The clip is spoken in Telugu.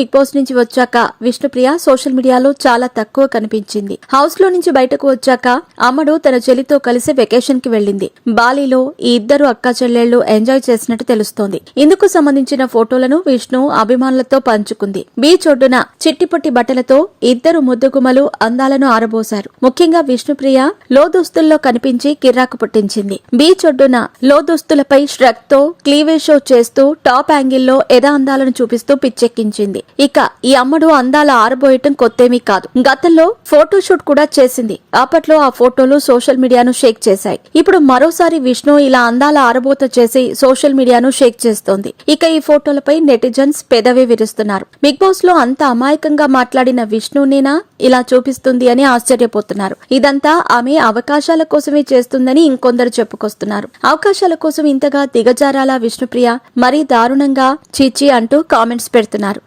బిగ్ బాస్ నుంచి వచ్చాక విష్ణుప్రియ సోషల్ మీడియాలో చాలా తక్కువ కనిపించింది. హౌస్ లో నుంచి బయటకు వచ్చాక అమ్మడు తన చెల్లితో కలిసి వెకేషన్ కి వెళ్లింది. బాలీలో ఈ ఇద్దరు అక్కా చెల్లెళ్లు ఎంజాయ్ చేసినట్టు తెలుస్తోంది. ఇందుకు సంబంధించిన ఫోటోలను విష్ణు అభిమానులతో పంచుకుంది. బీచ్ ఒడ్డున చిట్టిపొట్టి బట్టలతో ఇద్దరు ముద్దుగుమలు అందాలను ఆరబోశారు. ముఖ్యంగా విష్ణుప్రియ లో దుస్తుల్లో కనిపించి కిర్రాకు పుట్టించింది. బీచ్ ఒడ్డున లో దుస్తులపై ష్రగ్ తో క్లీవేజ్ షో చేస్తూ టాప్ యాంగిల్లో ఎద అందాలను చూపిస్తూ పిచ్చెక్కించింది. ఇక ఈ అమ్మడు అందాల ఆరబోయటం కొత్తేమీ కాదు. గతంలో ఫోటోషూట్ కూడా చేసింది. అప్పట్లో ఆ ఫోటోలు సోషల్ మీడియాను షేక్ చేశాయి. ఇప్పుడు మరోసారి విష్ణు ఇలా అందాల ఆరబోత చేసి సోషల్ మీడియాను షేక్ చేస్తోంది. ఇక ఈ ఫోటోలపై నెటిజన్స్ పెదవి విరుస్తున్నారు. బిగ్ బాస్ లో అంత అమాయకంగా మాట్లాడిన విష్ణునేనా ఇలా చూపిస్తుంది అని ఆశ్చర్యపోతున్నారు. ఇదంతా ఆమె అవకాశాల కోసమే చేస్తుందని ఇంకొందరు చెప్పుకొస్తున్నారు. అవకాశాల కోసం ఇంతగా దిగజారాలా విష్ణుప్రియ? మరీ దారుణంగా చీచి అంటూ కామెంట్స్ పెడుతున్నారు.